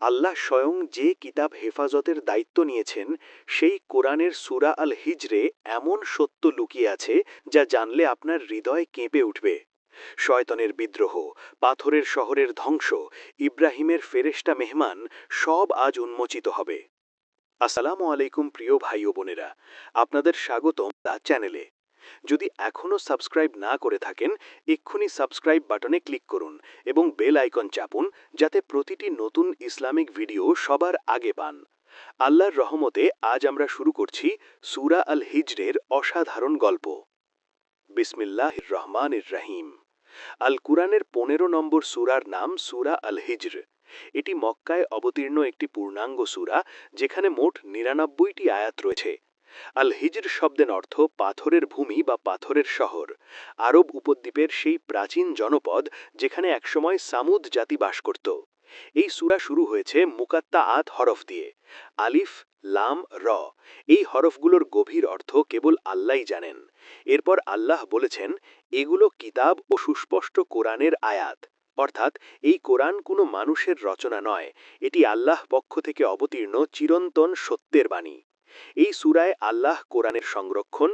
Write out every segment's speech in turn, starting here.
আল্লাহ স্বয়ং যে কিতাব হেফাজতের দায়িত্ব নিয়েছেন সেই কোরআনের সূরা আল হিজরে এমন সত্য লুকিয়ে আছে যা জানলে আপনার হৃদয় কেঁপে উঠবে। শয়তানের বিদ্রোহ, পাথরের শহরের ধ্বংস, ইব্রাহিমের ফেরেশতা মেহমান সব আজ উন্মোচিত হবে। আসসালামু আলাইকুম প্রিয় ভাই ও বোনেরা, আপনাদের স্বাগতম দা চ্যানেলে। যদি এখনও সাবস্ক্রাইব না করে থাকেন, এক্ষুনি সাবস্ক্রাইব বাটনে ক্লিক করুন এবং বেল আইকন চাপুন যাতে প্রতিটি নতুন ইসলামিক ভিডিও সবার আগে পান। আল্লাহর রহমতে আজ আমরা শুরু করছি সূরা আল হিজরের অসাধারণ গল্প। বিসমিল্লাহির রহমানির রহিম। আল কুরআনের ১৫ নম্বর সূরার নাম সূরা আল হিজর। এটি মক্কায় অবতীর্ণ একটি পূর্ণাঙ্গ সূরা, যেখানে মোট ৯৯টি আয়াত রয়েছে। আল হিজর শব্দের অর্থ পাথরের ভূমি বা পাথরের শহর। আরব উপদ্বীপের সেই প্রাচীন জনপদ যেখানে একসময় সামুদ জাতি বাস করত। এই সূরা শুরু হয়েছে মুকাত্তাআত হরফ দিয়ে, আলিফ, লাম, র। এই হরফগুলোর গভীর অর্থ কেবল আল্লাহই জানেন। এরপর আল্লাহ বলেছেন, এগুলো কিতাব ও সুস্পষ্ট কোরআনের আয়াত, অর্থাৎ এই কোরআন কোনো মানুষের রচনা নয়, এটি আল্লাহ পক্ষ থেকে অবতীর্ণ চিরন্তন সত্যের বাণী। এই সূরায় আল্লাহ কোরআনের সংরক্ষণ,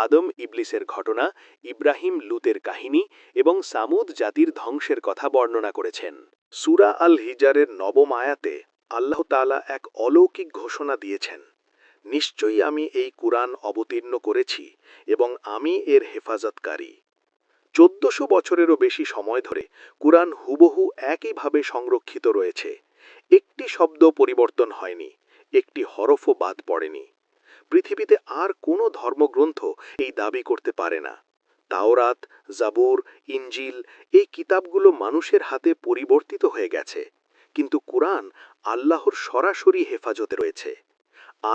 আদম ইবলিসের ঘটনা, ইব্রাহিম লুতের কাহিনী এবং সামুদ জাতির ধ্বংসের কথা বর্ণনা করেছেন। সূরা আল হিজরের নবম আয়াতে আল্লাহ তাআলা এক অলৌকিক ঘোষণা দিয়েছেন, নিশ্চয়ই আমি এই কুরআন অবতীর্ণ করেছি এবং আমি এর হেফাজতকারী। ১৪০০ বছরেরও বেশি সময় ধরে কুরআন হুবহু একইভাবে সংরক্ষিত রয়েছে। একটি শব্দ পরিবর্তন হয়নি, একটি হরফও বাদ পড়েনি। পৃথিবীতে আর কোনো ধর্মগ্রন্থ এই দাবি করতে পারে না। তাওরাত, জাবুর, ইনজিল এই কিতাবগুলো মানুষের হাতে পরিবর্তিত হয়ে গেছে, কিন্তু কুরআন আল্লাহর সরাসরি হেফাজতে রয়েছে।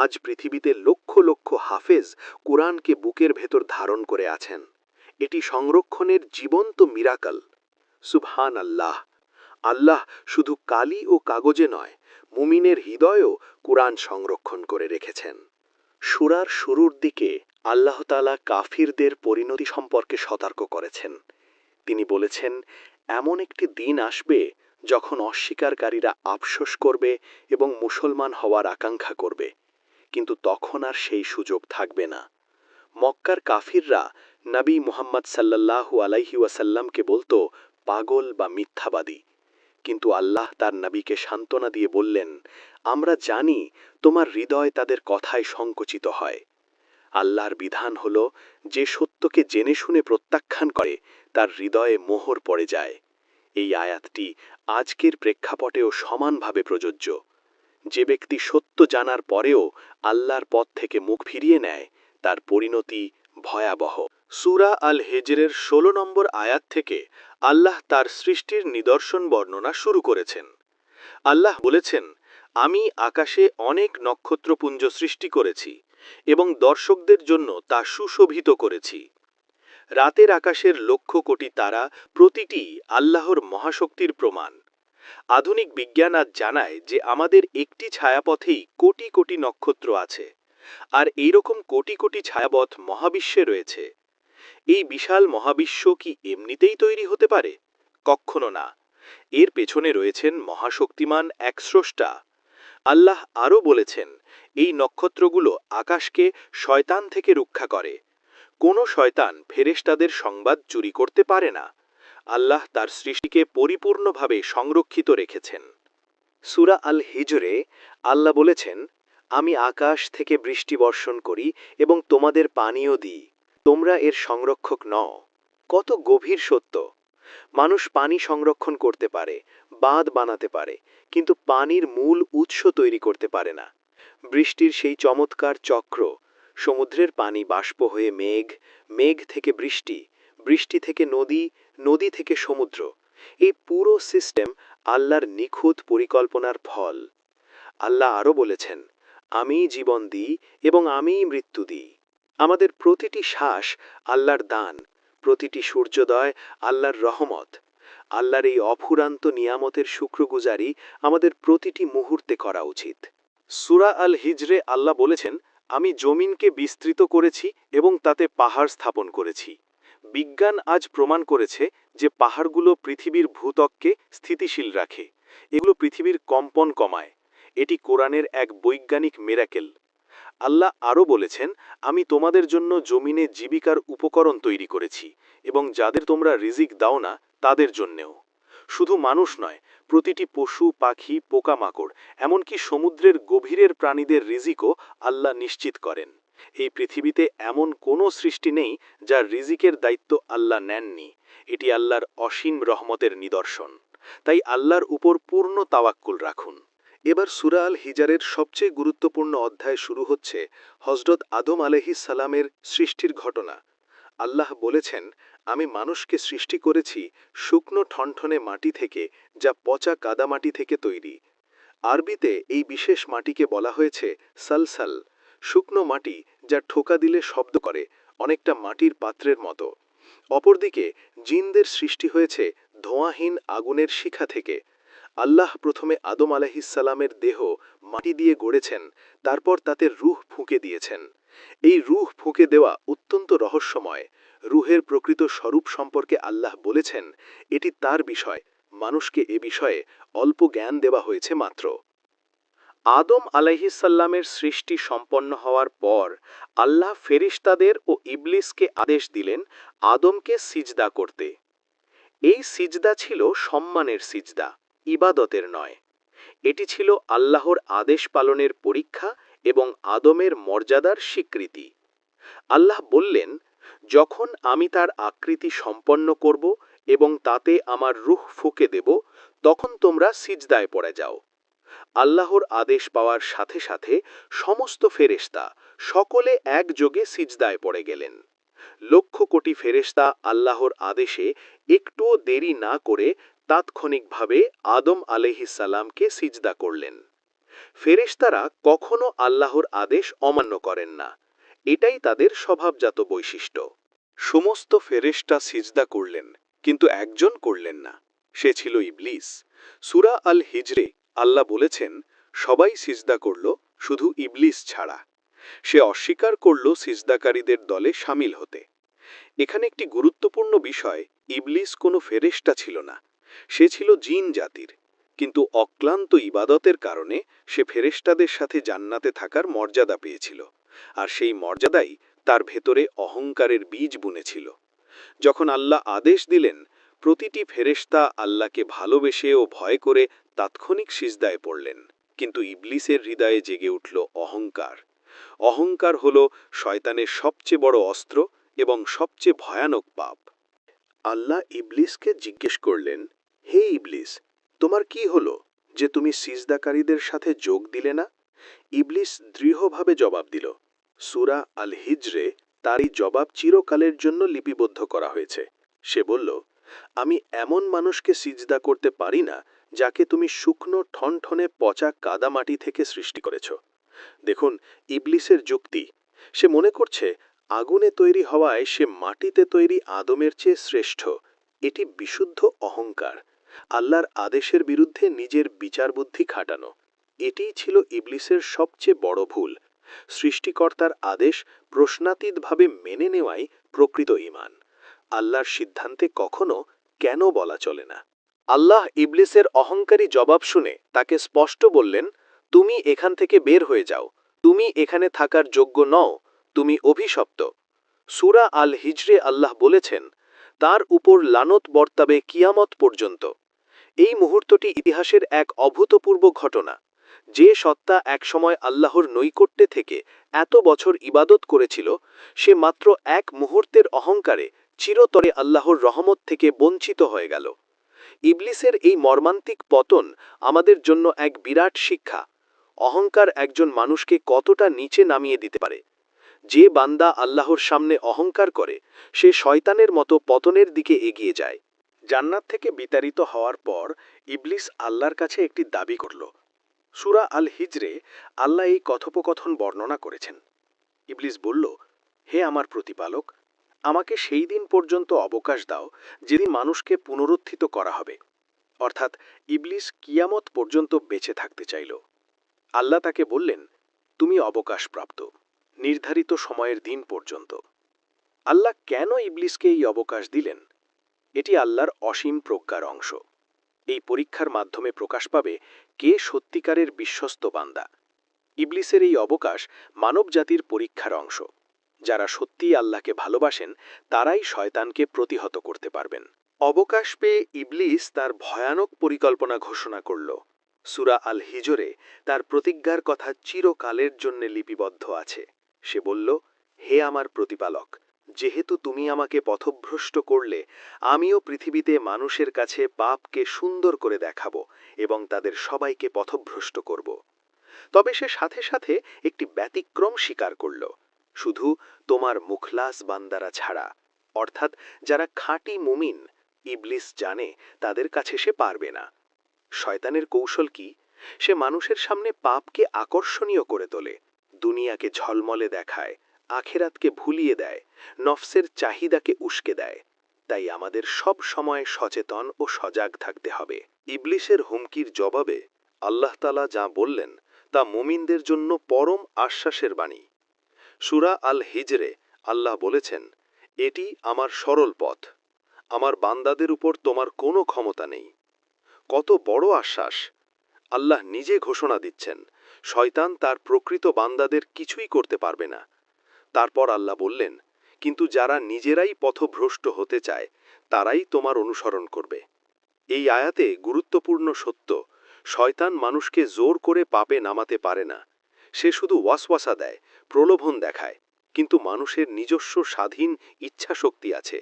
আজ পৃথিবীতে লক্ষ লক্ষ হাফেজ কুরআনকে বুকের ভেতর ধারণ করে আছেন। এটি সংরক্ষণের জীবন্ত মিরাকল। সুবহান আল্লাহ! আল্লাহ শুধু কালি ও কাগজে নয়, মুমিনের হৃদয়েও কুরআন সংরক্ষণ করে রেখেছেন। সূরার শুরুর দিকে আল্লাহ তাআলা কাফিরদের পরিণতি সম্পর্কে সতর্ক করেছেন। তিনি বলেছেন, এমন একটি দিন আসবে যখন অস্বীকারীরা আফসোস করবে এবং মুসলমান হওয়ার আকাঙ্ক্ষা করবে, কিন্তু তখন আর সেই সুযোগ থাকবে না। মক্কার কাফিররা নবী মুহাম্মদ সাল্লাল্লাহু আলাইহি ওয়াসাল্লামকে বলতো পাগল বা মিথ্যাবাদী, কিন্তু আল্লাহ তার নবীকে সান্ত্বনা দিয়ে বললেন, আমরা জানি তোমার হৃদয় তাদের কথায় সংকুচিত হয়। আল্লাহর বিধান হল, যে সত্যকে জেনে শুনে প্রত্যাখ্যান করে তার হৃদয়ে মোহর পড়ে যায়। এই আয়াতটি আজকের প্রেক্ষাপটেও সমানভাবে প্রযোজ্য। যে ব্যক্তি সত্য জানার পরেও আল্লাহর পথ থেকে মুখ ফিরিয়ে নেয়, তার পরিণতি ভয়াবহ। সূরা আল হিজরের ১৬ নম্বর আয়াত থেকে আল্লাহ তার সৃষ্টির নিদর্শন বর্ণনা শুরু করেছেন। আল্লাহ বলেছেন, আমি আকাশে অনেক নক্ষত্রপুঞ্জ সৃষ্টি করেছি এবং দর্শকদের জন্য তা সুশোভিত করেছি। রাতের আকাশের লক্ষ কোটি তারা প্রতিটি আল্লাহর মহাশক্তির প্রমাণ। আধুনিক বিজ্ঞান আজ জানায় যে আমাদের একটি ছায়াপথেই কোটি কোটি নক্ষত্র আছে, আর এইরকম কোটি কোটি ছায়াপথ মহাবিশ্বে রয়েছে। এই বিশাল মহাবিশ্ব কি এমনিতেই তৈরি হতে পারে? কখনো না। এর পেছনে রয়েছেন মহাশক্তিমান এক স্রষ্টা। আল্লাহ আরও বলেছেন, এই নক্ষত্রগুলো আকাশকে শয়তান থেকে রক্ষা করে। কোনো শয়তান ফেরেশতাদের সংবাদ চুরি করতে পারে না। আল্লাহ তার সৃষ্টিকে পরিপূর্ণভাবে সংরক্ষিত রেখেছেন। সূরা আল হিজরে আল্লাহ বলেছেন, আমি আকাশ থেকে বৃষ্টি বর্ষণ করি এবং তোমাদের পানীয় দিই, তোমরা এর সংরক্ষক নও। কত গভীর সত্য! মানুষ পানি সংরক্ষণ করতে পারে, বাঁধ বানাতে পারে, কিন্তু পানির মূল উৎস তৈরি করতে পারে না। বৃষ্টির সেই চমৎকার চক্র, সমুদ্রের পানি বাষ্প হয়ে মেঘ, মেঘ থেকে বৃষ্টি, বৃষ্টি থেকে নদী, নদী থেকে সমুদ্র, এই পুরো সিস্টেম আল্লাহর নিখুঁত পরিকল্পনার ফল। আল্লাহ আরও বলেছেন, আমিই জীবন দিই এবং আমিই মৃত্যু দিই। আমাদের প্রতিটি শ্বাস আল্লাহর দান, প্রতিটি সূর্যোদয় আল্লাহর রহমত। আল্লাহর এই অফুরান্ত নিয়ামতের শুকরগুজারি আমাদের প্রতিটি মুহূর্তে করা উচিত। সূরা আল হিজরে আল্লাহ বলেছেন, আমি জমিনকে বিস্তৃত করেছি এবং তাতে পাহাড় স্থাপন করেছি। বিজ্ঞান আজ প্রমাণ করেছে যে পাহাড়গুলো পৃথিবীর ভূত্বককে স্থিতিশীল রাখে, এগুলো পৃথিবীর কম্পন কমায়। এটি কোরআনের এক বৈজ্ঞানিক মিরাকেল। আল্লাহ আরও বলেছেন, আমি তোমাদের জন্য জমিনে জীবিকার উপকরণ তৈরি করেছি এবং যাদের তোমরা রিজিক দাও না তাদের জন্যেও। শুধু মানুষ নয়, প্রতিটি পশু পাখি পোকামাকড় এমনকি সমুদ্রের গভীরের প্রাণীদের রিজিকও আল্লাহ নিশ্চিত করেন। এই পৃথিবীতে এমন কোনো সৃষ্টি নেই যার রিজিকের দায়িত্ব আল্লাহ নেননি। এটি আল্লাহর অসীম রহমতের নিদর্শন। তাই আল্লাহর উপর পূর্ণ তাওয়াক্কুল রাখুন। এবার সূরা আল হিজরের সবচেয়ে গুরুত্বপূর্ণ অধ্যায় শুরু হচ্ছে হযরত আদম আলাইহিস সালামের সৃষ্টির ঘটনা। আল্লাহ বলেছেন, আমি মানুষকে সৃষ্টি করেছি শুকনো ঠনঠনে মাটি থেকে, যা পচা কাদামাটি থেকে তৈরি। আরবিতে এই বিশেষ মাটিকে বলা হয়েছে সালসাল, শুকনো মাটি যা ঠোকা দিলে শব্দ করে, অনেকটা মাটির পাত্রের মতো। অপরদিকে জিনদের সৃষ্টি হয়েছে ধোঁয়াহীন আগুনের শিখা থেকে। আল্লাহ প্রথমে আদম আলাইহিসসালামের দেহ মাটি দিয়ে গড়েছেন, তারপর তাতে রূহ ফুঁকে দিয়েছেন। এই রূহ ফুঁকে দেওয়া অত্যন্ত রহস্যময়। রূহের প্রকৃত স্বরূপ সম্পর্কে আল্লাহ বলেছেন, এটি তার বিষয়, মানুষকে এ বিষয়ে অল্প জ্ঞান দেওয়া হয়েছে মাত্র। আদম আলাইহিসসাল্লামের সৃষ্টি সম্পন্ন হওয়ার পর আল্লাহ ফেরেশতাদের ও ইবলিসকে আদেশ দিলেন আদমকে সিজদা করতে। এই সিজদা ছিল সম্মানের সিজদা, ইবাদতের নয়। এটি ছিল আল্লাহর আদেশ পালনের পরীক্ষা এবং আদমের মর্যাদার স্বীকৃতি। আল্লাহ বললেন, যখন আমি তার আকৃতি সম্পন্ন করব এবং তাতে আমার রূহ ফুঁকে দেব, তখন তোমরা সিজদায় পড়ে যাও। আল্লাহর আদেশ পাওয়ার সাথে সাথে সমস্ত ফেরেশতা সকলে একযোগে সিজদায় পড়ে গেলেন। লক্ষ কোটি ফেরেশতা আল্লাহর আদেশে একটুও দেরি না করে তাৎক্ষণিকভাবে আদম আলাইহিসসালামকে সিজদা করলেন। ফেরেশতারা কখনো আল্লাহর আদেশ অমান্য করেন না। এটাই তাদের স্বভাবজাত বৈশিষ্ট্য। সমস্ত ফেরেশতা সিজদা করলেন, কিন্তু একজন করলেন না। সে ছিল ইবলিস। সূরা আল হিজরে আল্লাহ বলেছেন, সবাই সিজদা করল, শুধু ইবলিস ছাড়া। সে অস্বীকার করল সিজদাকারীদের দলে শামিল হতে। এখানে একটি গুরুত্বপূর্ণ বিষয়, ইবলিস কোনো ফেরেশতা ছিল না। সে ছিল জিন জাতির। কিন্তু অক্লান্ত ইবাদতের কারণে সে ফেরেশতাদের সাথে জান্নাতে থাকার মর্যাদা পেয়েছিল। আর সেই মর্যাদাই তার ভেতরে অহংকারের বীজ বুনেছিল। যখন আল্লাহ আদেশ দিলেন, প্রতিটি ফেরেশতা আল্লাহকে ভালোবেসে ও ভয় করে তাৎক্ষণিক সিজদায় পড়লেন। কিন্তু ইবলিসের হৃদয়ে জেগে উঠল অহংকার। অহংকার হল শয়তানের সবচেয়ে বড় অস্ত্র এবং সবচেয়ে ভয়ানক পাপ। আল্লাহ ইবলিসকে জিজ্ঞেস করলেন, হে ইবলিস, তোমার কি হলো যে তুমি সিজদাকারীদের সাথে যোগ দিলে না? ইবলিস দৃঢ়ভাবে জবাব দিল। সূরা আল হিজরে তার এই জবাব চিরকালের জন্য লিপিবদ্ধ করা হয়েছে। সে বলল, আমি এমন মানুষকে সিজদা করতে পারি না যাকে তুমি শুকনো ঠনঠনে পচা কাদামাটি থেকে সৃষ্টি করেছ। দেখুন ইবলিসের যুক্তি। সে মনে করছে আগুনে তৈরি হওয়ায় সে মাটিতে তৈরি আদমের চেয়ে শ্রেষ্ঠ। এটি বিশুদ্ধ অহংকার, আল্লাহর আদেশের বিরুদ্ধে নিজের বিচারবুদ্ধি খাটানো। এটিই ছিল ইবলিসের সবচেয়ে বড় ভুল। সৃষ্টিকর্তার আদেশ প্রশ্নাতীতভাবে মেনে নেওয়াই প্রকৃত ঈমান। আল্লাহর সিদ্ধান্তে কখনো কেন বলা চলে না। আল্লাহ ইবলিসের অহংকারী জবাব শুনে তাকে স্পষ্ট বললেন, তুমি এখান থেকে বের হয়ে যাও। তুমি এখানে থাকার যোগ্য নও, তুমি অভিশপ্ত। সূরা আল হিজরে আল্লাহ বলেছেন, তার উপর লানত বর্তাবে কিয়ামত পর্যন্ত। এই মুহূর্তটি ইতিহাসের এক অভূতপূর্ব ঘটনা। যে সত্তা একসময় আল্লাহর নৈকট্যে থেকে এত বছর ইবাদত করেছিল, সে মাত্র এক মুহূর্তের অহংকারে চিরতরে আল্লাহর রহমত থেকে বঞ্চিত হয়ে গেল। ইবলিসের এই মর্মান্তিক পতন আমাদের জন্য এক বিরাট শিক্ষা। অহংকার একজন মানুষকে কতটা নিচে নামিয়ে দিতে পারে। যে বান্দা আল্লাহর সামনে অহংকার করে, সে শয়তানের মতো পতনের দিকে এগিয়ে যায়। জান্নাত থেকে বিতাড়িত হওয়ার পর ইবলিস আল্লাহর কাছে একটি দাবি করল। সূরা আল হিজরে আল্লাহ এই কথোপকথন বর্ণনা করেছেন। ইবলিস বলল, হে আমার প্রতিপালক, আমাকে সেই দিন পর্যন্ত অবকাশ দাও যেদিন মানুষকে পুনরুত্থিত করা হবে। অর্থাৎ ইবলিস কিয়ামত পর্যন্ত বেঁচে থাকতে চাইল। আল্লাহ তাকে বললেন, তুমি অবকাশপ্রাপ্ত, নির্ধারিত সময়ের দিন পর্যন্ত। আল্লাহ কেন ইবলিসকে এই অবকাশ দিলেন? এটি আল্লাহর অসীম প্রজ্ঞার অংশ। এই পরীক্ষার মাধ্যমে প্রকাশ পাবে কে সত্যিকারের বিশ্বস্ত বান্দা। ইবলিসের এই অবকাশ মানবজাতির পরীক্ষার অংশ। যারা সত্যিই আল্লাহকে ভালোবাসেন তারাই শয়তানকে প্রতিহত করতে পারবেন। অবকাশ পেয়ে ইবলিস তার ভয়ানক পরিকল্পনা ঘোষণা করল। সূরা আল হিজরে তার প্রতিজ্ঞার কথা চিরকালের জন্য লিপিবদ্ধ আছে। সে বলল, হে আমার প্রতিপালক, যেহেতু তুমি আমাকে পথভ্রষ্ট করলে, আমিও পৃথিবীতে মানুষের কাছে পাপকে সুন্দর করে দেখাব এবং তাদের সবাইকে পথভ্রষ্ট করব। তবে সে সাথে সাথে একটি ব্যতিক্রম স্বীকার করল, শুধু তোমার মুখলাস বান্দারা ছাড়া, অর্থাৎ যারা খাঁটি মুমিন। ইবলিস জানে তাদের কাছে সে পারবে না। শয়তানের কৌশল কি? সে মানুষের সামনে পাপকে আকর্ষণীয় করে তোলে, দুনিয়াকে ঝলমলে দেখায়, আখেরাতকে ভুলিয়ে দেয়, নফসের চাহিদাকে উস্কে দেয়। তাই আমাদের সব সময় সচেতন ও সজাগ থাকতে হবে। ইবলিসের হুমকির জবাবে আল্লাহ তাআলা যা বললেন তা মুমিনদের জন্য পরম আশ্বাসের বাণী। সূরা আল হিজরে আল্লাহ বলেছেন, এটি আমার সরল পথ, আমার বান্দাদের উপর তোমার কোনো ক্ষমতা নেই। কত বড় আশ্বাস! আল্লাহ নিজে ঘোষণা দিচ্ছেন শয়তান তার প্রকৃত বান্দাদের কিছুই করতে পারবে না। তারপর আল্লাহ বললেন, কিন্তু যারা নিজেরাই পথভ্রষ্ট হতে চায় তারাই তোমার অনুসরণ করবে। এই আয়াতে গুরুত্বপূর্ণ সত্য, শয়তান মানুষকে জোর করে পাপে নামাতে পারে না। সে শুধু ওয়াসওয়াসা দেয়, প্রলোভন দেখায়, কিন্তু মানুষের নিজস্ব স্বাধীন ইচ্ছাশক্তি আছে।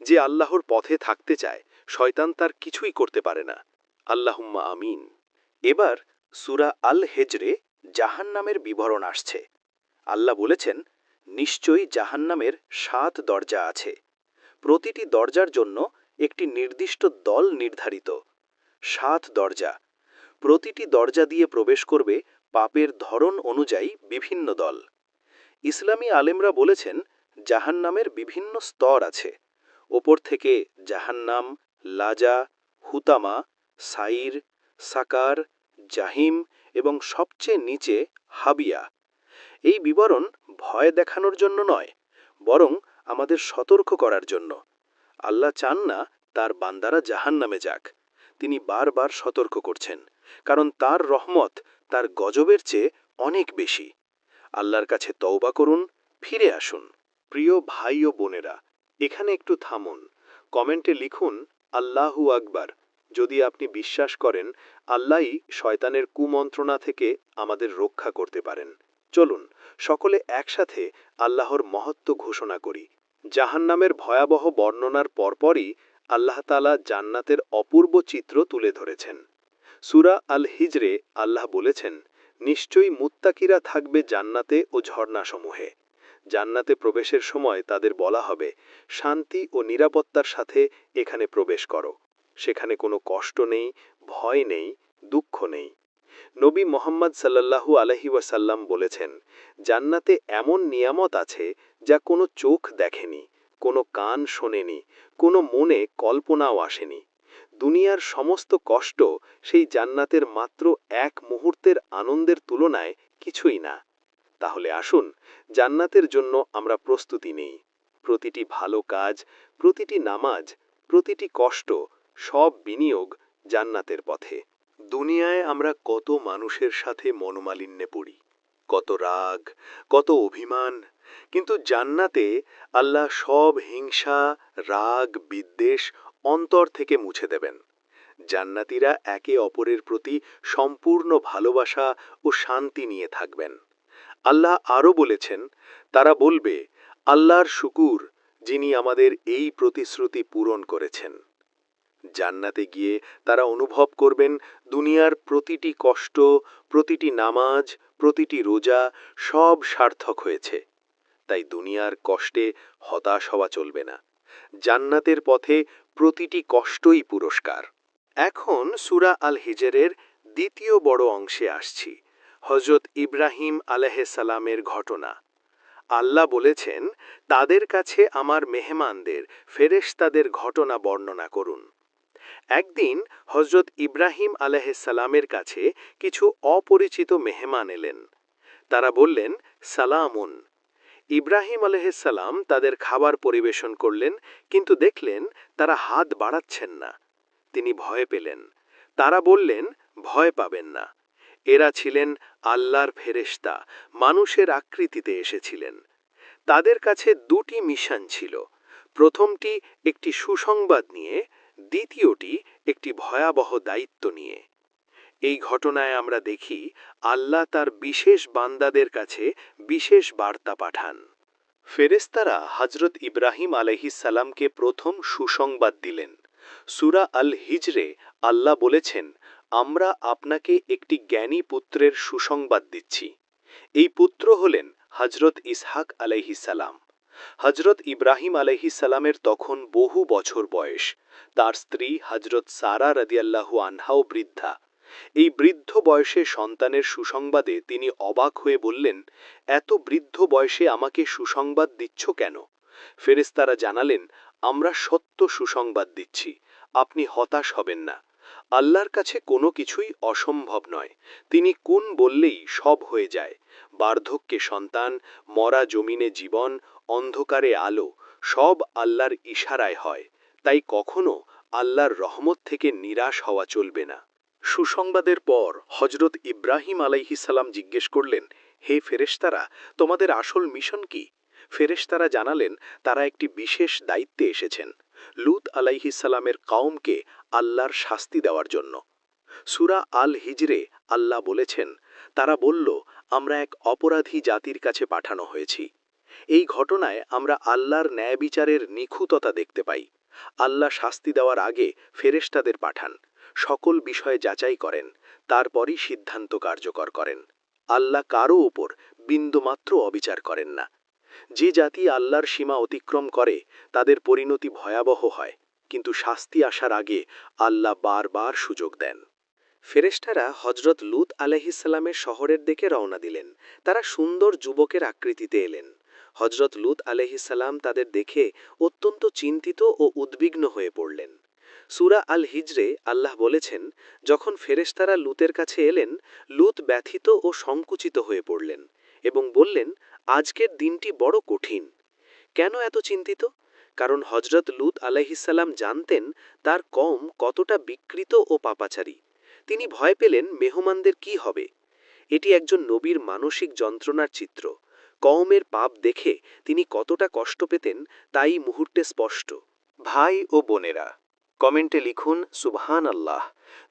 যে আল্লাহর পথে থাকতে চায়, শয়তান তার কিছুই করতে পারে না। আল্লাহুম্মা আমিন। এবার সূরা আল হিজরে জাহান্নামের বিবরণ আসছে। আল্লাহ বলেছেন, নিশ্চয়ই জাহান্নামের 7 দরজা আছে। প্রতিটি দরজার জন্য একটি নির্দিষ্ট দল নির্ধারিত। 7 দরজা। প্রতিটি দরজা দিয়ে প্রবেশ করবে পাপের ধরন অনুযায়ী বিভিন্ন দল। ইসলামী আলেমরা বলেছেন, জাহান্নামের বিভিন্ন স্তর আছে। ওপর থেকে জাহান্নাম, লাজা, হুতামা, সাইর, সাকার, জাহিম এবং সবচেয়ে নিচে হাবিয়া। এই বিবরণ ভয় দেখানোর জন্য নয়, বরং আমাদের সতর্ক করার জন্য। আল্লাহ চান না তার বান্দারা জাহান্নামে যাক। তিনি বারবার সতর্ক করছেন, কারণ তার রহমত তার গজবের চেয়ে অনেক বেশি। আল্লাহর কাছে তওবা করুন, ফিরে আসুন। প্রিয় ভাই ও বোনেরা, এখানে একটু থামুন। কমেন্টে লিখুন আল্লাহু আকবার, যদি আপনি বিশ্বাস করেন আল্লাহই শয়তানের কুমন্ত্রণা থেকে আমাদের রক্ষা করতে পারেন। চলুন সকলে একসাথে আল্লাহর মহত্ব ঘোষণা করি। জাহান্নামের ভয়াবহ বর্ণনার পরপরই আল্লাহ তাআলা জান্নাতের অপূর্ব চিত্র তুলে ধরেছেন। সূরা আল হিজরে আল্লাহ বলেছেন, নিশ্চয়ই মুত্তাকিরা থাকবে জান্নাতে ও ঝর্ণাসমূহে। জান্নাতে প্রবেশের সময় তাদের বলা হবে, শান্তি ও নিরাপত্তার সাথে এখানে প্রবেশ করো। সেখানে কোনো কষ্ট নেই, ভয় নেই, দুঃখ নেই। নবী মুহাম্মদ সাল্লাল্লাহু আলাইহি ওয়াসাল্লাম বলেছেন, জান্নাতে এমন নিয়ামত আছে যা কোনো চোখ দেখেনি, কোনো কান শোনেনি, কোনো মনে কল্পনাও আসেনি। দুনিয়ার সমস্ত কষ্ট সেই জান্নাতের মাত্র এক মুহূর্তের আনন্দের তুলনায় কিছুই না। তাহলে আসুন জান্নাতের জন্য আমরা প্রস্তুতি নেই। প্রতিটি ভালো কাজ, প্রতিটি নামাজ, প্রতিটি কষ্ট, সব বিনিয়োগ জান্নাতের পথে। দুনিয়ায় আমরা কত মানুষের সাথে মনোমালিন্যে পড়ি, কত রাগ, কত অভিমান, কিন্তু জান্নাতে আল্লাহ সব হিংসা, রাগ, বিদ্বেষ অন্তর থেকে মুছে দেবেন। জান্নাতীরা একে অপরের প্রতি সম্পূর্ণ ভালোবাসা ও শান্তি নিয়ে থাকবেন। আল্লাহ আরও বলেছেন, তারা বলবে, আল্লাহর শুকুর, যিনি আমাদের এই প্রতিশ্রুতি পূরণ করেছেন। জান্নাতে গিয়ে তারা অনুভব করবেন দুনিয়ার প্রতিটি কষ্ট, প্রতিটি নামাজ, প্রতিটি রোজা সব সার্থক হয়েছে। তাই দুনিয়ার কষ্টে হতাশ হওয়া চলবে না। জান্নাতের পথে প্রতিটি কষ্টই পুরস্কার। এখন সূরা আল হিজরের দ্বিতীয় বড় অংশে আসছি, হযরত ইব্রাহিম আলাইহিসসালামের ঘটনা। আল্লাহ বলেছেন, তাদের কাছে আমার মেহমানদের, ফেরেশতাদের ঘটনা বর্ণনা করুন। একদিন হযরত ইব্রাহিম আলাইহিসসালামের কাছে কিছু অপরিচিত মেহমান এলেন। তারা বললেন, সালামুন। ইব্রাহিম আলাইহিসসালাম তাদের খাবার পরিবেশন করলেন, কিন্তু দেখলেন তারা হাত বাড়াচ্ছেন না। তিনি ভয় পেলেন। তারা বললেন, ভয় পাবেন না। এরা ছিলেন আল্লাহর ফেরেশতা, মানুষের আকৃতিতে এসেছিলেন। তাদের কাছে দুটি মিশন ছিল। প্রথমটি একটি সুসংবাদ নিয়ে, দ্বিতীয়টি একটি ভয়াবহ দায়িত্ব নিয়ে। এই ঘটনায় আমরা দেখি আল্লাহ তার বিশেষ বান্দাদের কাছে বিশেষ বার্তা পাঠান। ফেরেশতারা হযরত ইব্রাহিম আলাইহিসসালামকে প্রথম সুসংবাদ দিলেন। সূরা আল হিজরে আল্লাহ বলেছেন, আমরা আপনাকে একটি জ্ঞানী পুত্রের সুসংবাদ দিচ্ছি। এই পুত্র হলেন হযরত ইসহাক আলাইহিসসালাম। হযরত ইব্রাহিম আলাইহিসসালামের তখন বহু বছর বয়স। তার স্ত্রী হযরত সারা রাদিয়াল্লাহু আনহাও বৃদ্ধা। এই বৃদ্ধ বয়সে সন্তানের সুসংবাদে তিনি অবাক হয়ে বললেন, এত বৃদ্ধ বয়সে আমাকে সুসংবাদ দিচ্ছ কেন? ফেরেশতারা জানালেন, আমরা সত্য সুসংবাদ দিচ্ছি, আপনি হতাশ হবেন না। আল্লাহর কাছে কোনো কিছুই অসম্ভব নয়। তিনি কুন বললেই সব হয়ে যায়। বার্ধক্যে সন্তান, মরা জমিনে জীবন, অন্ধকারে আলো, সব আল্লাহর ইশারায় হয়। তাই কখনো আল্লাহর রহমত থেকে নিরাশ হওয়া চলবে না। সুসংবাদের পর হযরত ইব্রাহিম আলাইহিসসালাম জিজ্ঞেস করলেন, হে ফেরেশতারা, তোমাদের আসল মিশন কি? ফেরেশতারা জানালেন, তারা একটি বিশেষ দায়িত্বে এসেছেন, লূত আলাইহিসসালামের কওমকে আল্লাহর শাস্তি দেওয়ার জন্য। সূরা আল হিজরে আল্লাহ বলেছেন, তারা বলল, আমরা এক অপরাধী জাতির কাছে পাঠানো হয়েছি। এই ঘটনায় আমরা আল্লাহর ন্যায় বিচারের নিখুঁততা দেখতে পাই। আল্লাহ শাস্তি দেওয়ার আগে ফেরেশতাদের পাঠান, সকল বিষয়ে যাচাই করেন, তারপরই সিদ্ধান্ত কার্যকর করেন। আল্লাহ কারও উপর বিন্দুমাত্র অবিচার করেন না। যে জাতি আল্লাহর সীমা অতিক্রম করে তাদের পরিণতি ভয়াবহ হয়, কিন্তু শাস্তি আসার আগে আল্লাহ বারবার সুযোগ দেন। ফেরেশতারা হযরত লূত আলাইহিসসালামের শহরের দিকে রওনা দিলেন। তারা সুন্দর যুবকের আকৃতিতে এলেন। হযরত লূত আলাইহিসসালাম তাদের দেখে অত্যন্ত চিন্তিত ও উদ্বিগ্ন হয়ে পড়লেন। সূরা আল হিজরে আল্লাহ বলেছেন, যখন ফেরেশতারা লূতের কাছে এলেন, লূত ব্যথিত ও সংকুচিত হয়ে পড়লেন এবং বললেন, আজকের দিনটি বড় কঠিন। কেন এত চিন্তিত? কারণ হযরত লূত আলাইহিসসালাম জানতেন তার কওম কতটা বিকৃত ও পাপাচারী। তিনি ভয় পেলেন মেহমানদের কি হবে। এটি একজন নবীর মানসিক যন্ত্রণার চিত্র। কওমের পাপ দেখে তিনি কতটা কষ্ট পেতেন তাই মুহূর্তে স্পষ্ট। ভাই ও বোনেরা, কমেন্টে লিখুন সুবহানাল্লাহ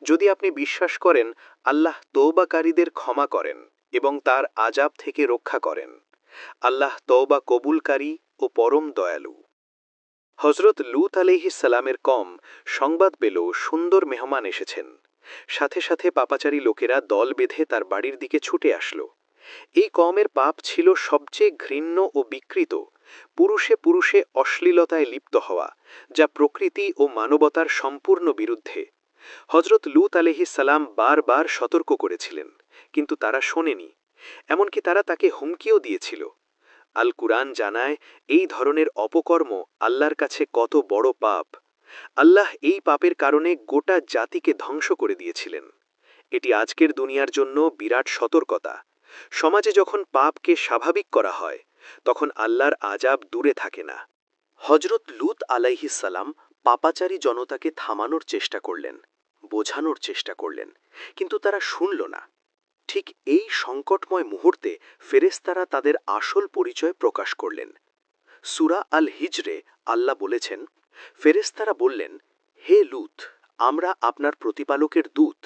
যদি আপনি বিশ্বাস করেন আল্লাহ তওবাকারীদের ক্ষমা করেন এবং তার আযাব থেকে রক্ষা করেন। আল্লাহ তওবা কবুলকারী ও পরম দয়ালু। হযরত লূত আলাইহিসসালামের কওম সংবাদ পেল সুন্দর মেহমান এসেছেন। সাথে সাথে পাপাচারী লোকেরা দল বেঁধে তার বাড়ির দিকে ছুটে আসলো। এই কওমের পাপ ছিল সবচেয়ে ঘৃণ্য ও বিকৃত, পুরুষে পুরুষে অশ্লীলতায় লিপ্ত হওয়া, যা প্রকৃতি ও মানবতার সম্পূর্ণ বিরুদ্ধে। হযরত লূত আলাইহিসসালাম বারবার সতর্ক করেছিলেন, কিন্তু তারা শোনেনি। এমনকি তারা তাকে হুমকিও দিয়েছিল। আল কুরআন জানায়, এই ধরনের অপকর্ম আল্লাহর কাছে কত বড় পাপ। আল্লাহ এই পাপের কারণে গোটা জাতিকে ধ্বংস করে দিয়েছিলেন। এটি আজকের দুনিয়ার জন্য বিরাট সতর্কতা। সমাজে যখন পাপকে স্বাভাবিক করা হয়, তখন আল্লাহর আযাব দূরে থাকে না। হযরত লূত আলাইহিসসালাম পাপাচারী জনতাকে থামানোর চেষ্টা করলেন, বোঝানোর চেষ্টা করলেন, কিন্তু তারা শুনল না। ঠিক এই সংকটময় মুহূর্তে ফেরেশতারা তাদের আসল পরিচয় প্রকাশ করলেন। সূরা আল হিজরে আল্লাহ বলেছেন, ফেরেশতারা বললেন, হে লূত, আমরা আপনার প্রতিপালকের দূত।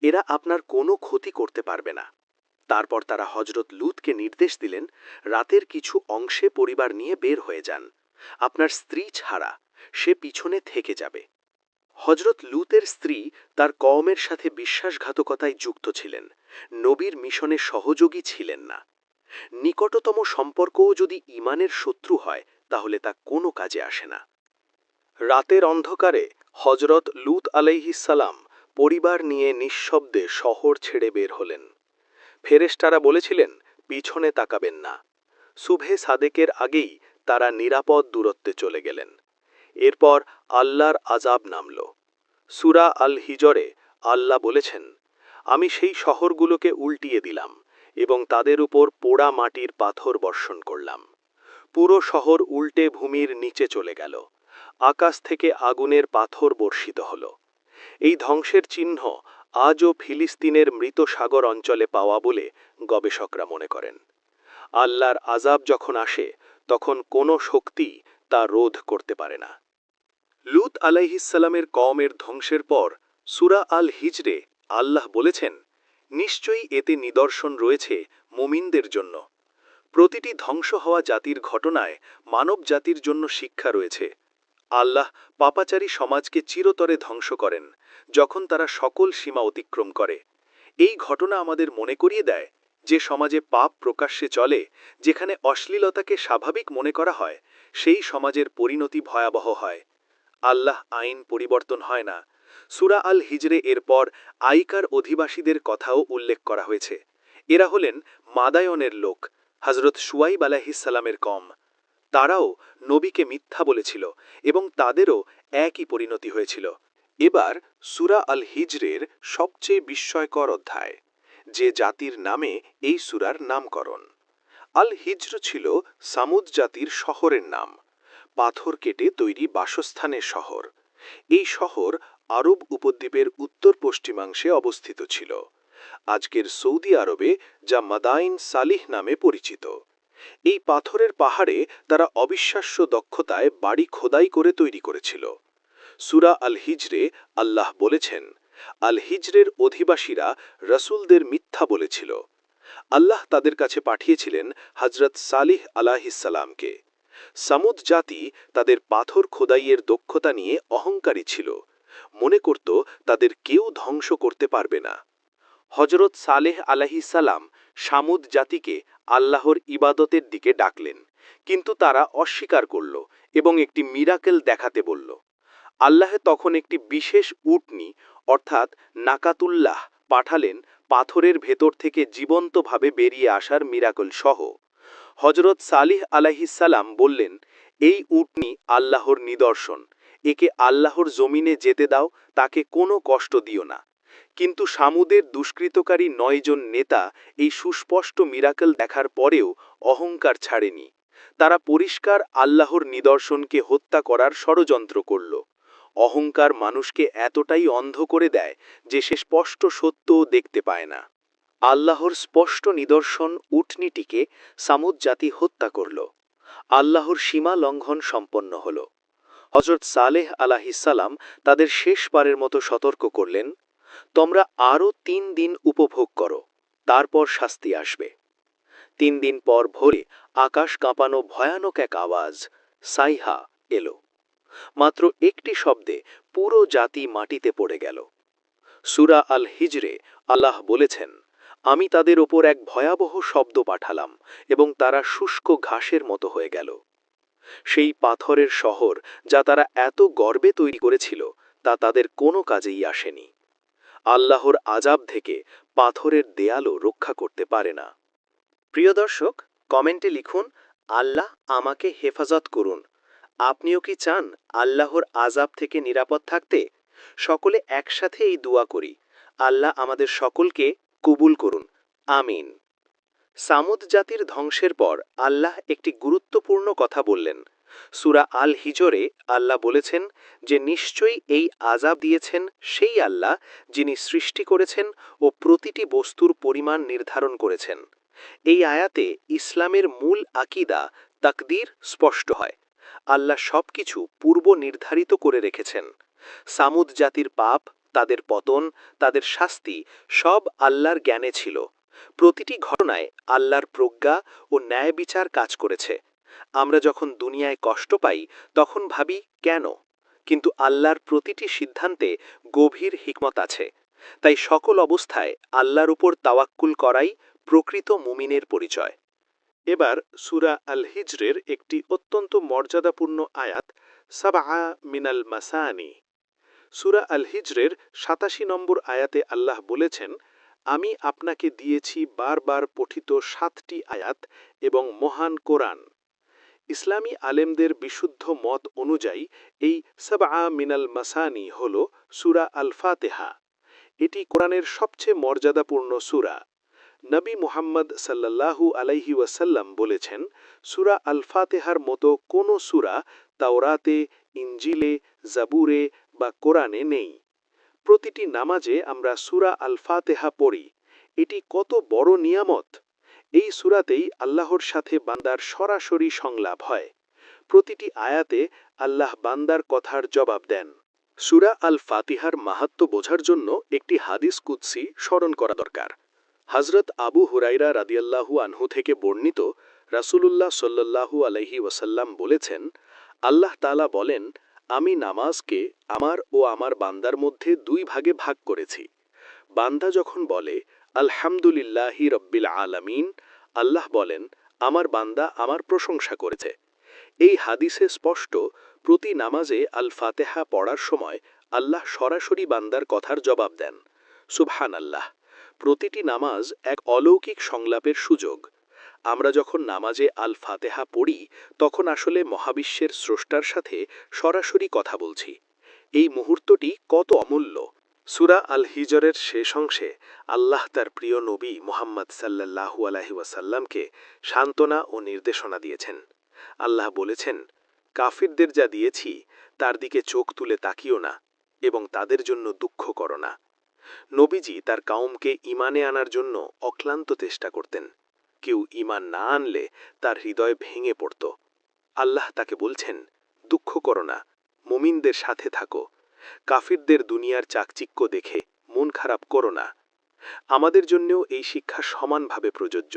এরা আপনার কোনো ক্ষতি করতে পারবে না। তারপর তারা হযরত লূতকে নির্দেশ দিলেন, রাতের কিছু অংশে পরিবার নিয়ে বের হয়ে যান। আপনার স্ত্রী ছাড়া সে পিছনে থেকে যাবে। হযরত লূতের স্ত্রী তার কওমের সাথে বিশ্বাসঘাতকতায় যুক্ত ছিলেন, নবীর মিশনে সহযোগী ছিলেন না। নিকটতম সম্পর্কও যদি ঈমানের শত্রু হয় তাহলে তা কোনো কাজে আসে না। রাতের অন্ধকারে হযরত লূত আলাইহিসসালাম পরিবার নিয়ে নিঃশব্দে শহর ছেড়ে বের হলেন। ফেরেশতারা বলেছিলেন, পিছনে তাকাবেন না। সুবহে সাদেকের আগেই তারা নিরাপদ দূরত্বে চলে গেলেন। এরপর আল্লাহর আযাব নামল। সূরা আল হিজরে আল্লাহ বলেছেন, আমি সেই শহরগুলোকে উল্টিয়ে দিলাম এবং তাদের উপর পোড়া মাটির পাথর বর্ষণ করলাম। পুরো শহর উল্টে ভূমির নিচে চলে গেল। আকাশ থেকে আগুনের পাথর বর্ষিত হল। এই ধ্বংসের চিহ্ন আজও ফিলিস্তিনের মৃত সাগর অঞ্চলে পাওয়া বলে গবেষকরা মনে করেন। আল্লাহর আযাব যখন আসে তখন কোনো শক্তি তা রোধ করতে পারে না। লূত আলাইহিসসালামের কওমের ধ্বংসের পর সূরা আল হিজরে আল্লাহ বলেছেন, নিশ্চয়ই এতে নিদর্শন রয়েছে মুমিনদের জন্য। প্রতিটি ধ্বংস হওয়া জাতির ঘটনায় মানব জাতির জন্য শিক্ষা রয়েছে। আল্লাহ পাপাচারী সমাজকে চিরতরে ধ্বংস করেন যখন তারা সকল সীমা অতিক্রম করে। এই ঘটনা আমাদের মনে করিয়ে দেয় যে সমাজে পাপ প্রকাশ্যে চলে, যেখানে অশ্লীলতাকে স্বাভাবিক মনে করা হয়, সেই সমাজের পরিণতি ভয়াবহ হয়। আল্লাহ আইন পরিবর্তন হয় না। সূরা আল হিজরে এরপর আইকার অধিবাসীদের কথাও উল্লেখ করা হয়েছে। এরা হলেন মাদায়নের লোক, হযরত শুয়াইব আলাইহিসসালামের কওম। তারাও নবীকে মিথ্যা বলেছিল এবং তাদেরও একই পরিণতি হয়েছিল। এবার সূরা আল হিজরের সবচেয়ে বিস্ময়কর অধ্যায়, যে জাতির নামে এই সূরার নামকরণ। আল হিজর ছিল সামুদ জাতির শহরের নাম, পাথর কেটে তৈরি বাসস্থানের শহর। এই শহর আরব উপদ্বীপের উত্তর পশ্চিমাংশে অবস্থিত ছিল, আজকের সৌদি আরবে, যা মাদাইন সালিহ নামে পরিচিত। এই পাথরের পাহাড়ে তারা অবিশ্বাস্য দক্ষতায় বাড়ি খোদাই করে তৈরি করেছিল। সূরা আল হিজরে আল্লাহ বলেছেন, আল হিজরের অধিবাসীরা রাসূলদের মিথ্যা বলেছিল। আল্লাহ তাদের কাছে পাঠিয়েছিলেন হযরত সালিহ আলাইহিসসালামকে। সামুদ জাতি তাদের পাথর খোদাইয়ের দক্ষতা নিয়ে অহংকারী ছিল, মনে করত তাদের কেউ ধ্বংস করতে পারবে না। হযরত সালেহ আলাইহিসসালাম সামুদ জাতিকে আল্লাহর ইবাদতের দিকে ডাকলেন, কিন্তু তারা অস্বীকার করল এবং একটি মিরাকেল দেখাতে বলল। আল্লাহ তখন একটি বিশেষ উটনী অর্থাৎ নাকাতুল্লাহ পাঠালেন, পাথরের ভেতর থেকে জীবন্তভাবে বেরিয়ে আসার মিরাকল সহ। হযরত সালিহ আলাইহিসসালাম বললেন, এই উটনী আল্লাহর নিদর্শন, একে আল্লাহর জমিনে যেতে দাও, তাকে কোনো কষ্ট দিও না। কিন্তু সামুদের দুষ্কৃতকারী ৯ জন নেতা এই সুস্পষ্ট মিরাকেল দেখার পরেও অহংকার ছাড়েনি। তারা পরিষ্কার আল্লাহর নিদর্শনকে হত্যা করার ষড়যন্ত্র করল। অহংকার মানুষকে এতটাই অন্ধ করে দেয় যে সে স্পষ্ট সত্যও দেখতে পায় না। আল্লাহর স্পষ্ট নিদর্শন উটনীটিকে সামুদ জাতি হত্যা করল। আল্লাহর সীমা লঙ্ঘন সম্পন্ন হল। হযরত সালেহ আলাইহিসসালাম তাদের শেষবারের মতো সতর্ক করলেন, তোমরা আরও ৩ দিন উপভোগ করো, তারপর শাস্তি আসবে। ৩ দিন পর ভোরে আকাশ কাঁপানো ভয়ানক এক আওয়াজ, সাইহা, এলো। মাত্র একটি শব্দে পুরো জাতি মাটিতে পড়ে গেল। সূরা আল হিজরে আল্লাহ বলেছেন, আমি তাদের ওপর এক ভয়াবহ শব্দ পাঠালাম এবং তারা শুষ্ক ঘাসের মতো হয়ে গেল। সেই পাথরের শহর যা তারা এত গর্বে তৈরি করেছিল, তা তাদের কোনো কাজেই আসেনি। আল্লাহর আযাব থেকে পাথরের দেয়ালও রক্ষা করতে পারে না। প্রিয় দর্শক, কমেন্টে লিখুন, আল্লাহ আমাকে হেফাজত করুন। আপনিও কি চান আল্লাহর আযাব থেকে নিরাপদ থাকতে? সকলে একসাথে এই দোয়া করি, আল্লাহ আমাদের সকলকে কবুল করুন, আমিন। সামুদ জাতির ধ্বংসের পর আল্লাহ একটি গুরুত্বপূর্ণ কথা বললেন। সূরা আল হিজরে আল্লাহ বলেছেন যে নিশ্চয়ই এই আযাব দিয়েছেন সেই আল্লাহ, যিনি সৃষ্টি করেছেন ও প্রতিটি বস্তুর পরিমাণ নির্ধারণ করেছেন। এই আয়াতে ইসলামের মূল আকীদা তাকদীর স্পষ্ট হয়। আল্লাহ সবকিছু পূর্ব নির্ধারিত করে রেখেছেন। সামুদ জাতির পাপ, তাদের পতন, তাদের শাস্তি সব আল্লাহর জ্ঞানে ছিল। প্রতিটি ঘটনায় আল্লাহর প্রজ্ঞা ও ন্যায় বিচার কাজ করেছে। আমরা যখন দুনিয়ায় কষ্ট পাই তখন ভাবি কেন, কিন্তু আল্লাহর প্রতিটি সিদ্ধান্তে গভীর হিকমত আছে। তাই সকল অবস্থায় আল্লাহর উপর তাওয়াক্কুল করাই প্রকৃত মুমিনের পরিচয়। এবার সূরা আল হিজরের একটি অত্যন্ত মর্যাদাপূর্ণ আয়াত, সাবআ মিনাল মাসানি। সূরা আল হিজরের ৮৭ নম্বর আয়াতে আল্লাহ বলেছেন, আমি আপনাকে দিয়েছি বারবার পঠিত ৭টি আয়াত এবং মহান কোরআন। ইসলামী আলেমদের বিশুদ্ধ মত অনুযায়ী এই সাবআ মিনাল মাসানি হল সূরা আল ফাতিহা। এটি কোরআনের সবচেয়ে মর্যাদাপূর্ণ সূরা। নবী মুহাম্মদ সাল্লাল্লাহু আলাইহি ওয়াসাল্লাম বলেছেন, সূরা আল ফাতিহার মতো কোনো সূরা তাওরাতে, ইনজিলে, জাবুরে বা কোরআনে নেই। প্রতিটি নামাজে আমরা সূরা আল ফাতেহা পড়ি। এটি কত বড় নিয়ামত! এই সূরাতেই আল্লাহর সাথে বান্দার সরাসরি সংলাপ হয়। প্রতিটি আয়াতে আল্লাহ বান্দার কথার জবাব দেন। সূরা আল ফাতিহার মাহাত্ম্য বোঝার জন্য একটি হাদিস কুদসি স্মরণ করা দরকার। হযরত আবু হুরায়রা রাদিয়াল্লাহু আনহু থেকে বর্ণিত, রাসূলুল্লাহ সাল্লাল্লাহু আলাইহি ওয়াসাল্লাম বলেছেন, আল্লাহ তাআলা বলেন, আমি নামাজকে আমার ও আমার বান্দার মধ্যে দুই ভাগে ভাগ করেছি। বান্দা যখন বলে আলহামদুলিল্লাহি রব্বিল আলামিন, আল্লাহ বলেন, আমার বান্দা আমার প্রশংসা করেছে। এই হাদিসে স্পষ্ট, প্রতি নামাজে আল ফাতেহা পড়ার সময় আল্লাহ সরাসরি বান্দার কথার জবাব দেন। সুবহানাল্লাহ! প্রতিটি নামাজ এক অলৌকিক সংলাপের সুযোগ। আমরা যখন নামাজে আল ফাতেহা পড়ি, তখন আসলে মহাবিশ্বের স্রষ্টার সাথে সরাসরি কথা বলছি। এই মুহূর্তটি কত অমূল্য! সূরা আল হিজরের শেষ অংশে আল্লাহ তার প্রিয় নবী মুহাম্মদ সাল্লাল্লাহু আলাইহি ওয়াসাল্লামকে সান্ত্বনা ও নির্দেশনা দিয়েছেন। আল্লাহ বলেছেন, কাফিরদের যা দিয়েছি তার দিকে চোখ তুলে তাকিও না এবং তাদের জন্য দুঃখ করো না। নবীজি তার কওমকে ঈমানে আনার জন্য অক্লান্ত চেষ্টা করতেন। কেউ ঈমান না আনলে তার হৃদয় ভেঙে পড়ত। আল্লাহ তাকে বলছেন, দুঃখ করো না, মুমিনদের সাথে থাকো। কাফিরদের দুনিয়ার চাকচিক্য দেখে মন খারাপ করো না। আমাদের জন্যও এই শিক্ষা সমানভাবে প্রযোজ্য।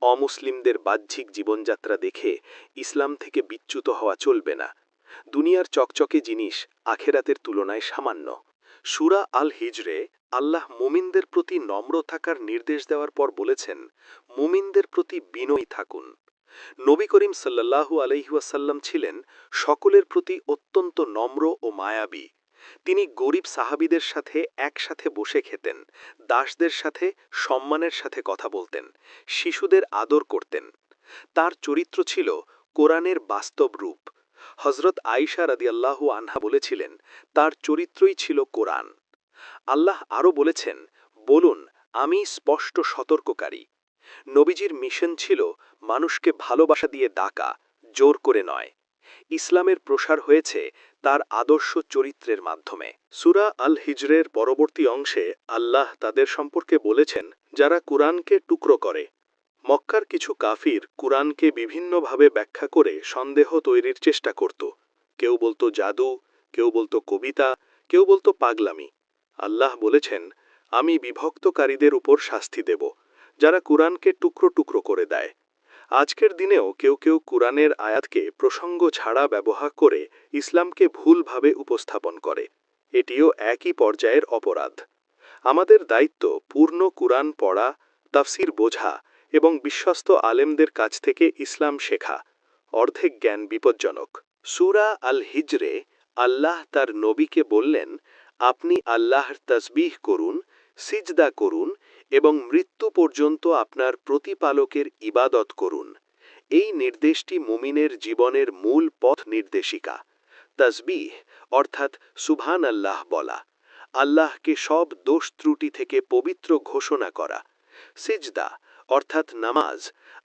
অমুসলিমদের বাহ্যিক জীবনযাত্রা দেখে ইসলাম থেকে বিচ্যুত হওয়া চলবে না। দুনিয়ার চকচকে জিনিস আখেরাতের তুলনায় সামান্য। সূরা আল হিজরে আল্লাহ মুমিনদের প্রতি নম্র থাকার নির্দেশ দেওয়ার পর বলেছেন, মুমিনদের প্রতি বিনয়ী থাকুন। নবী করিম সাল্লাল্লাহু আলাইহি ওয়াসাল্লাম ছিলেন সকলের প্রতি অত্যন্ত নম্র ও মায়াবী। তিনি গরিব সাহাবীদের সাথে একসাথে বসে খেতেন, দাসদের সাথে সম্মানের সাথে কথা বলতেন, শিশুদের আদর করতেন। তার চরিত্র ছিল কোরআনের বাস্তব রূপ। হযরত আয়েশা রাদিয়াল্লাহু আনহা বলেছিলেন, তার চরিত্রই ছিল কোরআন। আল্লাহ আরও বলেছেন, বলুন, আমি স্পষ্ট সতর্ককারী। নবীজির মিশন ছিল মানুষকে ভালোবাসা দিয়ে ডাকা, জোর করে নয়। ইসলামের প্রসার হয়েছে তার আদর্শ চরিত্রের মাধ্যমে। সূরা আল হিজরের পরবর্তী অংশে আল্লাহ তাদের সম্পর্কে বলেছেন, যারা কুরআনকে টুকরো করে। মক্কার কিছু কাফির কুরআনকে বিভিন্নভাবে ব্যাখ্যা করে সন্দেহ তৈরির চেষ্টা করত। কেউ বলতো জাদু, কেউ বলতো কবিতা, কেউ বলতো পাগলামি। আল্লাহ বলেছেন, আমি বিভক্তকারীদের উপর শাস্তি দেব, যারা কুরআনকে টুকরো টুকরো করে দেয়। আজকের দিনেও কেউ কেউ কুরআনের আয়াতকে প্রসঙ্গ ছাড়া ব্যবহার করে ইসলামকে ভুলভাবে উপস্থাপন করে। এটিও একই পর্যায়ের অপরাধ। আমাদের দায়িত্ব পূর্ণ কুরআন পড়া, তাফসির বোঝা এবং বিশ্বস্ত আলেমদের কাছ থেকে ইসলাম শেখা। অর্ধেক জ্ঞান বিপজ্জনক। সূরা আল হিজরে আল্লাহ তার নবীকে বললেন, আপনি আল্লাহর তাসবিহ করুন, সিজদা করুন এবং মৃত্যু পর্যন্ত আপনার প্রতিপালকের ইবাদত করুন। এই নির্দেশটি মুমিনের জীবনের মূল পথ নির্দেশিকা। তাসবিহ অর্থাৎ সুবহানাল্লাহ বলা, আল্লাহকে সব দোষ ত্রুটি থেকে পবিত্র ঘোষণা করা। সিজদা অর্থাৎ নামাজ,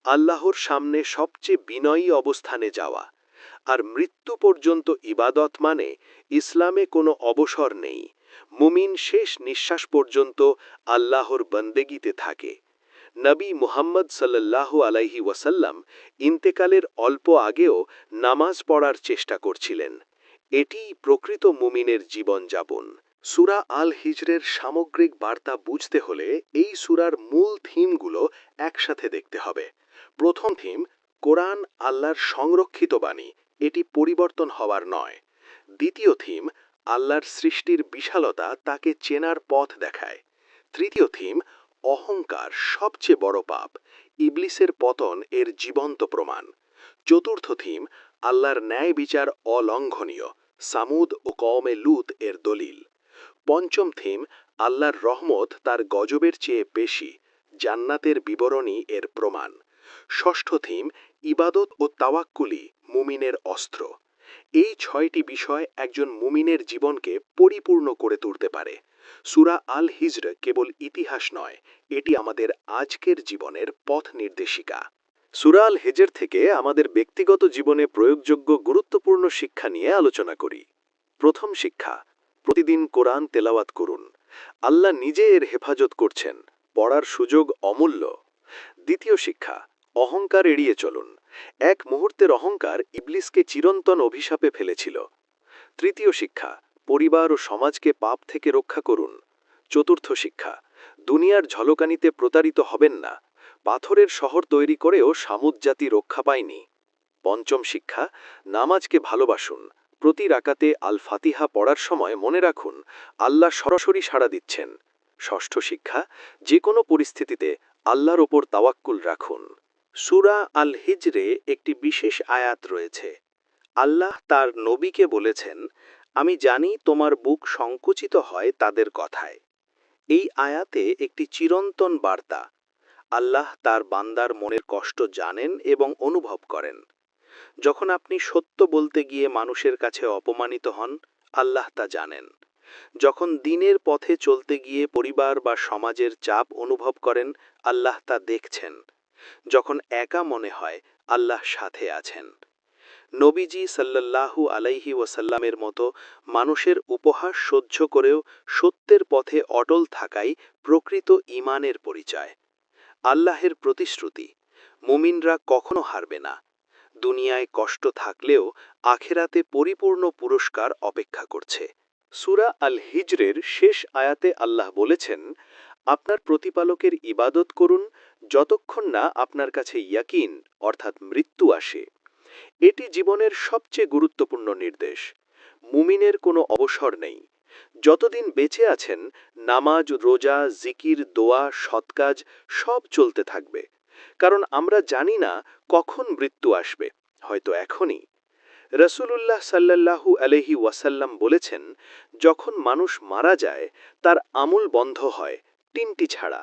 আল্লাহর সামনে সবচেয়ে বিনয়ী অবস্থানে যাওয়া। আর মৃত্যু পর্যন্ত ইবাদত মানে ইসলামে কোনো অবসর নেই। মুমিন শেষ নিঃশ্বাস পর্যন্ত আল্লাহর বন্দেগীতে থাকে। নবী মুহাম্মদ সাল্লাল্লাহু আলাইহি ওয়াসাল্লাম ইন্তেকালের অল্প আগেও নামাজ পড়ার চেষ্টা করছিলেন। এটিই প্রকৃত মুমিনের জীবনযাপন। সূরা আল হিজরের সামগ্রিক বার্তা বুঝতে হলে এই সূরার মূল থিমগুলো একসাথে দেখতে হবে। প্রথম থিম, কোরআন আল্লাহর সংরক্ষিত বাণী, এটি পরিবর্তন হওয়ার নয়। দ্বিতীয় থিম, আল্লাহর সৃষ্টির বিশালতা তাকে চেনার পথ দেখায়। তৃতীয় থিম, অহংকার সবচেয়ে বড় পাপ, ইবলিসের পতন এর জীবন্ত প্রমাণ। চতুর্থ থিম, আল্লাহর ন্যায় বিচার অলঙ্ঘনীয়, সামুদ ও কওমে লূত এর দলিল। পঞ্চম থিম, আল্লাহর রহমত তার গজবের চেয়ে বেশি, জান্নাতের বিবরণী এর প্রমাণ। ষষ্ঠ থিম, ইবাদত ও তাওয়াক্কুলি মুমিনের অস্ত্র। এই ছয়টি বিষয় একজন মুমিনের জীবনকে পরিপূর্ণ করে তুলতে পারে। সূরা আল হিজর কেবল ইতিহাস নয়, এটি আমাদের আজকের জীবনের পথ নির্দেশিকা। সূরা আল হিজর থেকে আমাদের ব্যক্তিগত জীবনে প্রয়োগযোগ্য গুরুত্বপূর্ণ শিক্ষা নিয়ে আলোচনা করি। প্রথম শিক্ষা, প্রতিদিন কোরআন তেলাওয়াত করুন। আল্লাহ নিজে এর হেফাজত করছেন। পড়ার সুযোগ অমূল্য। দ্বিতীয় শিক্ষা, অহংকার এড়িয়ে চলুন। এক মুহূর্তের অহংকার ইবলিসকে চিরন্তন অভিশাপে ফেলেছিল। তৃতীয় শিক্ষা, পরিবার ও সমাজকে পাপ থেকে রক্ষা করুন। চতুর্থ শিক্ষা, দুনিয়ার ঝলকানিতে প্রতারিত হবেন না। পাথরের শহর তৈরি করেও সামুদ জাতি রক্ষা পায়নি। পঞ্চম শিক্ষা, নামাজকে ভালোবাসুন। প্রতি রাকাতে আল ফাতিহা পড়ার সময় মনে রাখুন আল্লাহ সরাসরি সাড়া দিচ্ছেন। ষষ্ঠ শিক্ষা, যে কোনো পরিস্থিতিতে আল্লাহর ওপর তাওয়াক্কুল রাখুন। সূরা আল হিজরে একটি বিশেষ আয়াত রয়েছে। আল্লাহ তার নবীকে বলেছেন, আমি জানি তোমার বুক সংকুচিত হয় তাদের কথায়। এই আয়াতে একটি চিরন্তন বার্তা। আল্লাহ তার বান্দার মনের কষ্ট জানেন এবং অনুভব করেন। যখন আপনি সত্য বলতে গিয়ে মানুষের কাছে অপমানিত হন, আল্লাহ তা জানেন। যখন দিনের পথে চলতে গিয়ে পরিবার বা সমাজের চাপ অনুভব করেন, আল্লাহ তা দেখছেন। যখন একা মনে হয়, আল্লাহ সাথে আছেন। নবীজি সাল্লাল্লাহু আলাইহি ওয়াসাল্লামের মতো মানুষের উপহাস সহ্য করেও সত্যের পথে অটল থাকাই প্রকৃত ঈমানের পরিচয়। আল্লাহের প্রতিশ্রুতি, মুমিনরা কখনো হারবে না। দুনিয়ায় কষ্ট থাকলেও আখেরাতে পরিপূর্ণ পুরস্কার অপেক্ষা করছে। সূরা আল হিজরের শেষ আয়াতে আল্লাহ বলেছেন, আপনার প্রতিপালকের ইবাদত করুন যতক্ষণ না আপনার কাছে ইয়াকিন অর্থাৎ মৃত্যু আসে। এটি জীবনের সবচেয়ে গুরুত্বপূর্ণ নির্দেশ। মুমিনের কোনো অবসর নেই। যতদিন বেঁচে আছেন, নামাজ, রোজা, জিকির, দোয়া, সৎকাজ সব চলতে থাকবে। কারণ আমরা জানি না কখন মৃত্যু আসবে, হয়তো এখনই। রাসূলুল্লাহ সাল্লাল্লাহু আলাইহি ওয়াসাল্লাম বলেছেন, যখন মানুষ মারা যায় তার আমল বন্ধ হয় তিনটি ছাড়া: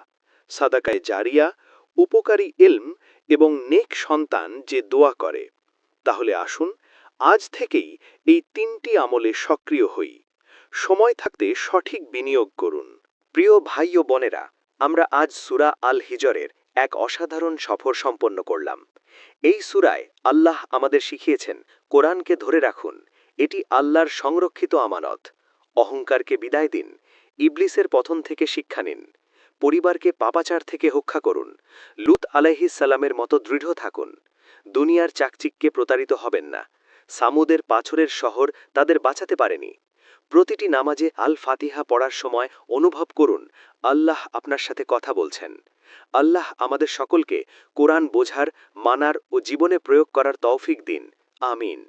সাদাকায়ে জারিয়া, উপকারী ইলম এবং নেক সন্তান যে দোয়া করে। তাহলে আসুন আজ থেকেই এই তিনটি আমলে সক্রিয় হই। সময় থাকতে সঠিক বিনিয়োগ করুন। প্রিয় ভাই ও বোনেরা, আমরা আজ সূরা আল হিজরের এক অসাধারণ সফর সম্পন্ন করলাম। এই সূরায় আল্লাহ আমাদের শিখিয়েছেন, কোরআনকে ধরে রাখুন, এটি আল্লাহর সংরক্ষিত আমানত। অহংকারকে বিদায় দিন, ইবলিসের পতন থেকে শিক্ষা নিন। পরিবারকে পাপাচার থেকে রক্ষা করুন, লূত আলাইহিস সালামের মতো দৃঢ় থাকুন। দুনিয়ার চাকচিক্যে প্রতারিত হবেন না। সামুদের পাথরের শহর তাদের বাঁচাতে পারেনি। প্রতিটি নামাজে আল ফাতিহা পড়ার সময় অনুভব করুন আল্লাহ আপনার সাথে কথা বলছেন। আল্লাহ আমাদের সকলকে কোরআন বোঝার, মানার ও জীবনে প্রয়োগ করার তৌফিক দিন। আমিন।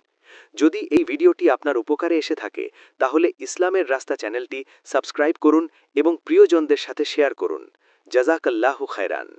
যদি এই ভিডিওটি আপনার উপকারে এসে থাকে, তাহলে ইসলামের রাস্তা চ্যানেলটি সাবস্ক্রাইব করুন এবং প্রিয়জনদের সাথে শেয়ার করুন। জাযাকাল্লাহু খায়রান।